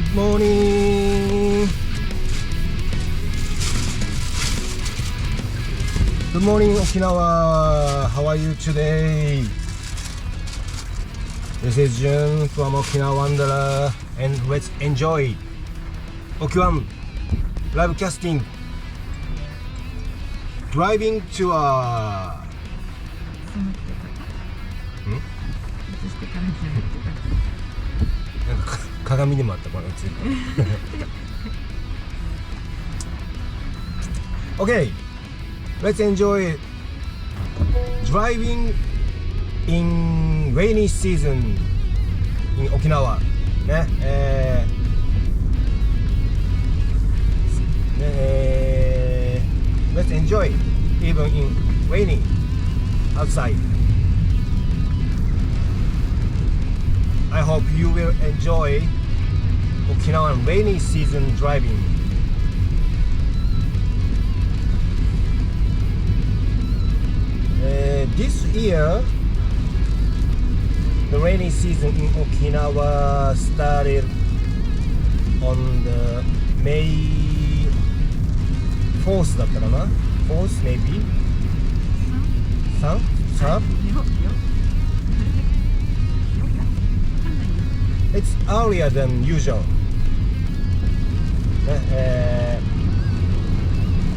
Good morning. Good morning, Okinawa. How are you today? This is Jun from Okinawa Wanderer, and let's enjoy Okiwan live casting driving tour. なんか鏡にもあったこれついてOkay, let's enjoy driving in rainy season in Okinawa ね、let's enjoy even in rainy outside. I hope you will enjoy Okinawan rainy season driving. This year, the rainy season in Okinawa started on the May 4th だったかな 4th maybe 3? It's earlier than usual.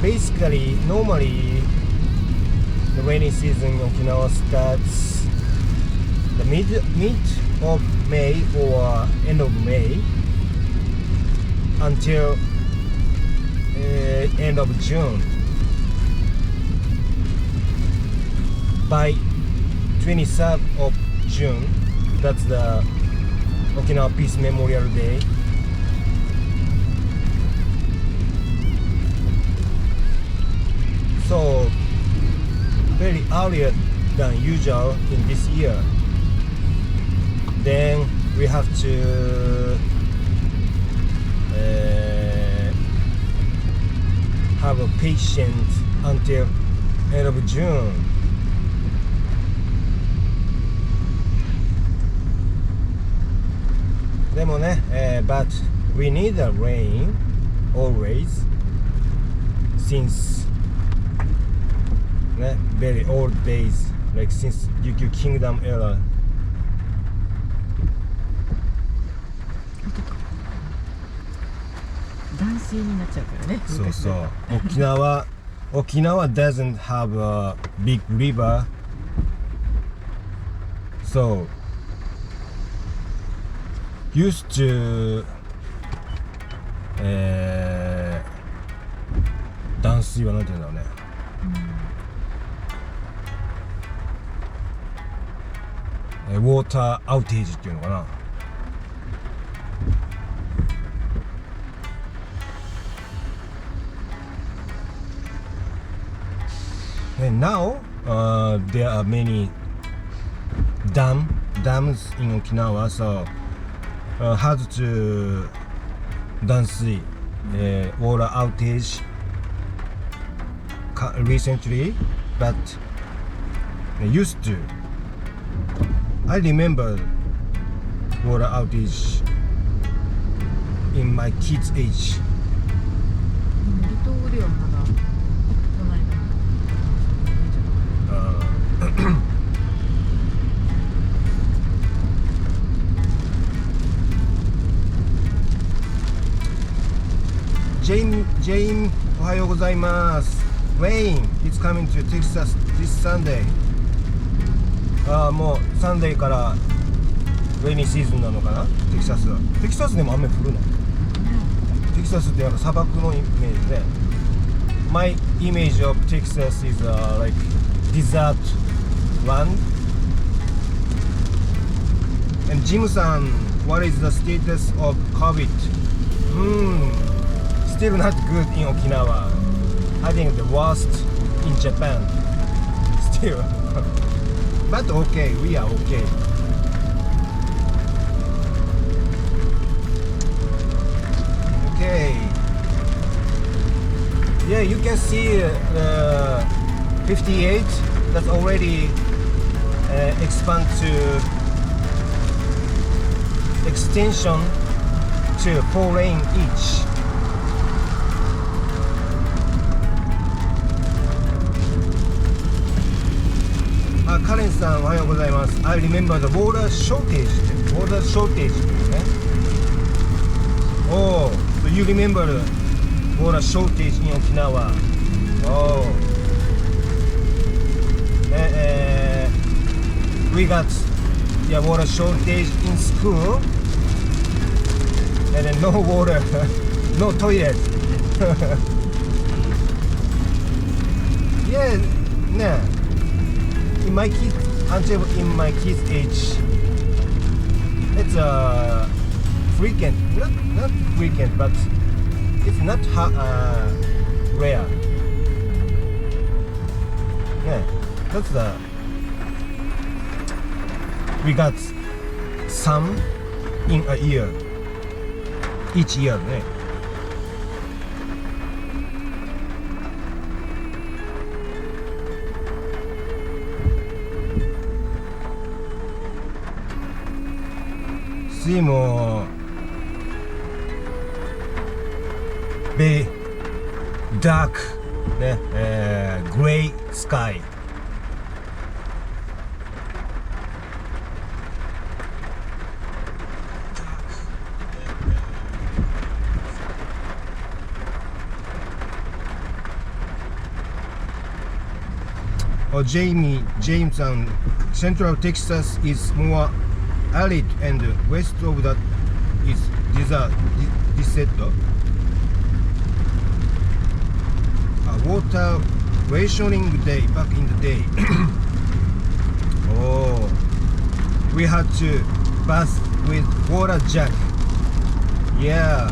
Basically, normally the rainy season in Okinawa starts the mid of May or end of May until end of June. By 23rd of June, that's the Okinawa Peace Memorial Day. So very earlier than usual in this year. Then we have to have a patience until end of June. But we need the rain always since very old days, like since Ryukyu Kingdom era. 断水になっちゃうからね。そうそう。沖縄 doesn't have a big river, so used to 断水はなんて言うんだろうね。ウォーターアウテージっていうのかな。And now there are many dams in Okinawa, so hard to 断水、water outage recently, but used to. I remember water outage in my kids' age. 離島ではまだ来ないかな。Jane, おはようございます。Rain is coming to Texas this Sunday. もうサンデーからレイニーシーズンなのかな。テキサスでも雨降るの。テキサスってなんか砂漠のイメージで、My image of Texas is like desert land. And Jim さん What is the status of COVID? Still not good in Okinawa. I think the worst in Japan. Still. But okay, we are okay. Okay. Yeah, you can see 58. That's already expand to extension to 4 lane each. Karen さんおはようございます。I remember the water shortage ってwater shortage ってね。Oh, so you remember the water shortage in Okinawa? Oh, we got water shortage in school, and then no water, no toilet. Yeah, nah. In my kids, until in my kids' age, it's frequent, not frequent, but it's not rare. Yeah, that's the we got some in a year, each year ね。水もベイダークね、グレイスカイ。James さん、Central Texas is more arid and west of that is desert. Water rationing day back in the day. Oh, we had to bath with water jug. Yeah.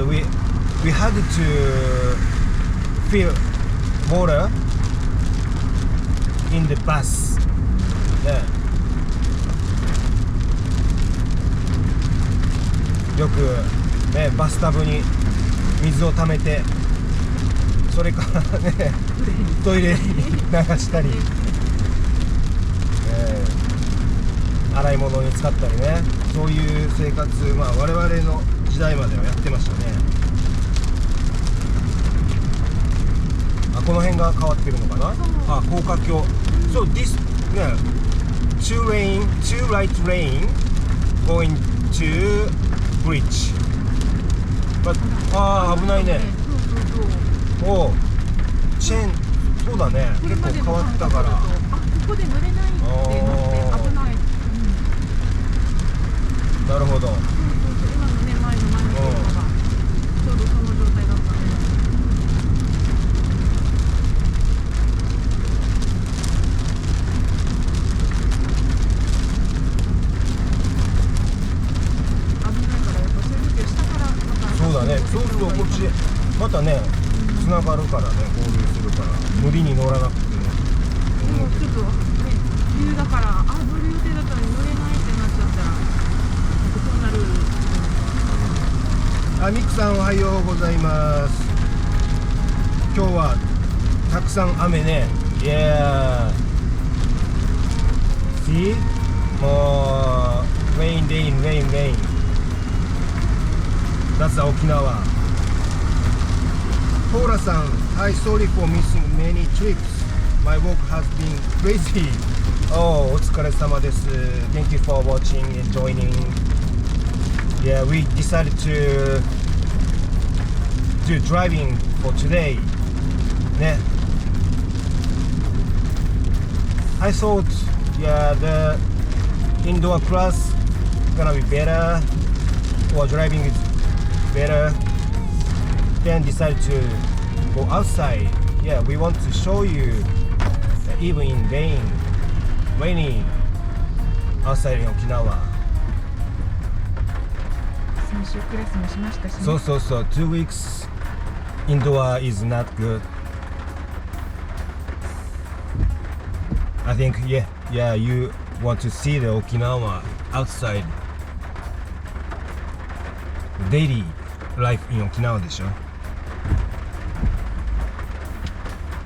We had to fill water in the bath. Yeah. よくねバスタブに水を溜めて、それからねトイレに流したり、洗い物に使ったりね、そういう生活、まあ我々の時代まではやってましたね。この辺が変わってるのかな。高架橋。So this ね、two right lane going to bridge. But 危ないね。おう、チェーン、そうだね。結構変わったから。ここで乗れないってなって危ない。なるほど。今のね前のがちょうどその状態だったね。そうだね、そうするとこっちまたねつながるからね、合流するから無理に乗らなくても。でもちょっとね冬だから乗る予定だったのに乗れないってなっちゃったらそうなる。ミックさんおはようございます。今日はたくさん雨ね。Yeah. See? もうrain. That's Okinawa. Paula さん、Hi, sorry for missing many trips. My work has been crazy. Oh, お疲れ様です。Thank you for watching and joining. Yeah, we decided to do driving for today. ね。I thought, yeah, the indoor class gonna be better, or driving is better. Then decide to go outside. Yeah, we want to show you that even in rainy outside in Okinawa. 先週クラスもしましたしね。そう 2 weeks indoor is not good. I think yeah you want to see the Okinawa outside daily life in 沖縄でしょ。こ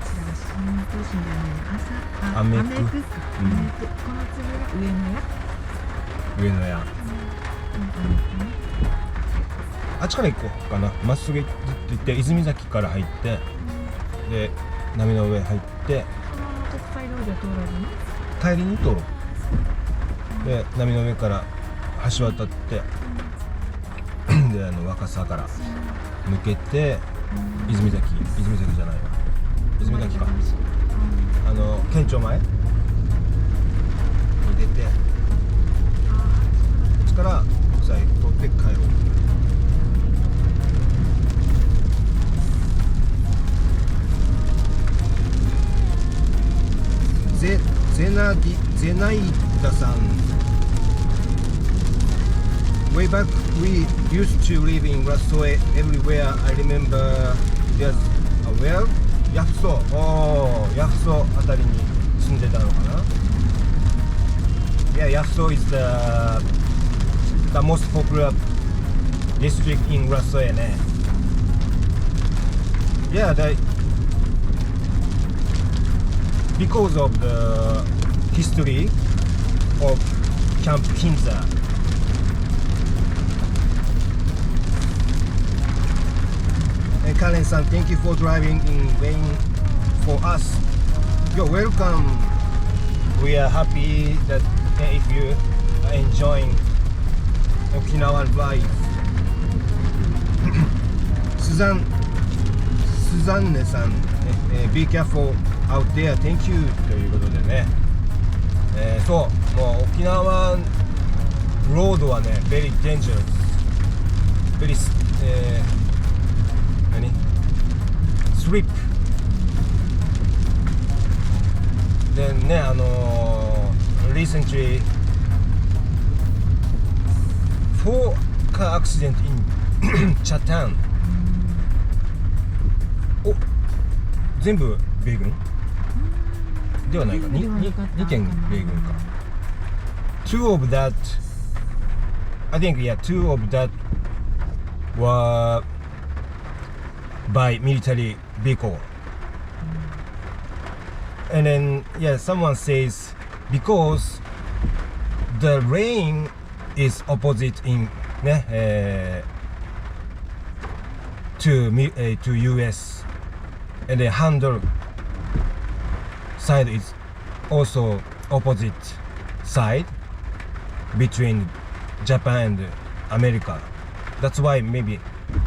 ちらが新都心じゃない、アメクこの次が上野屋。上野屋。あっちから行こうかな。まっすぐ行って泉崎から入って、で波の上入って、そのまま国際通りは通らずに帰りに通ろう。で波の上から橋渡って、で若狭から抜けて泉崎じゃないわ、泉崎か、県庁前に出て、こっちから国際通って帰ろう。ゼナイダさん。Way back, we used to live in Rasoe. Everywhere I remember there's a well. ヤフソあたりに住んでたのかな。Yeah, ヤフソ is the most popular district in Rasoe ね。Yeah, because of the history of Camp Kinza. And Karen-san, thank you for driving in rain for us. You're welcome. We are happy that if you are enjoying Okinawa life. スザンネさん、Be careful out there, thank you ということでね、そう、もう沖縄ロードはね、very dangerous, very slip でね、recently 4 car accident in Chatham。お、全部米軍ではないか、2件米軍か。Two of that, I think, yeah, two of that were by military vehicle. And then, yeah, someone says because the lane is opposite in to US, and the handle side is also opposite side between Japan and America. That's why maybe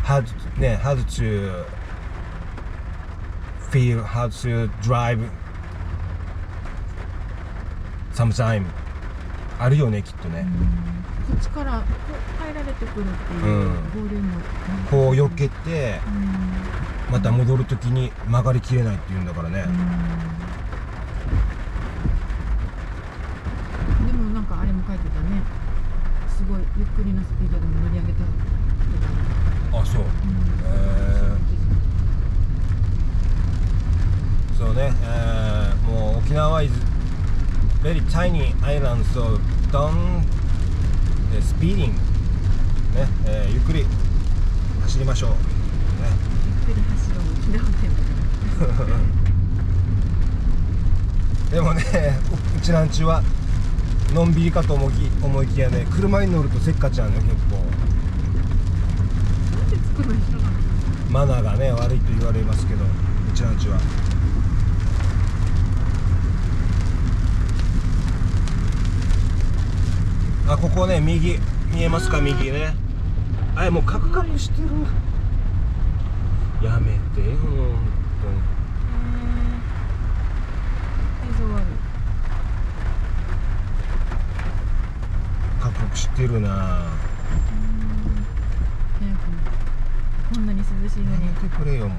hard to feel, how to drive sometime あるよね、きっとね。こっちからこう入られてくるっていう合流も、こう避けて、また戻るときに曲がりきれないっていうんだからね。でもなんかあれも書いてたね、すごいゆっくりなスピードでも乗り上げた。あ、そう。そうね、もう沖縄 is very tiny island, so don't speeding ね、ゆっくり走りましょう、ね、ゆっくり走ろう、沖縄県だからでもね、うちなんちはのんびりかと思いきやね、車に乗るとせっかちゃうね、結構。なんでつくの一緒なの？マナーがね悪いと言われますけど、うちなんちは。あ、ここね、右見えますか、右ね。あれもうカクカクしてる。やめてよ、ほんとに。映像ある。カクカクしてるな。早くこんなに涼しいのに。やめてくれよ、もう。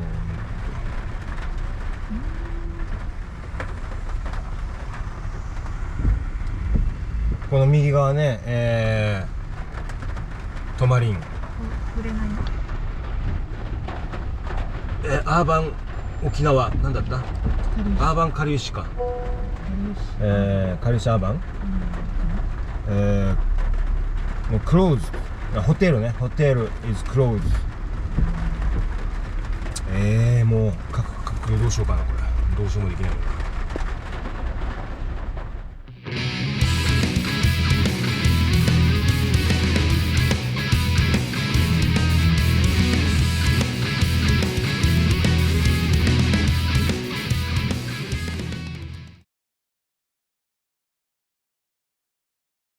この右側ね、トマリン、触れないの？アーバン沖縄、なんだった？アーバンかりゆしか。かりゆしアーバン、もうクローズ、ホテルね、ホテル is closed。もうカクカクどうしようかな、これどうしようもできない。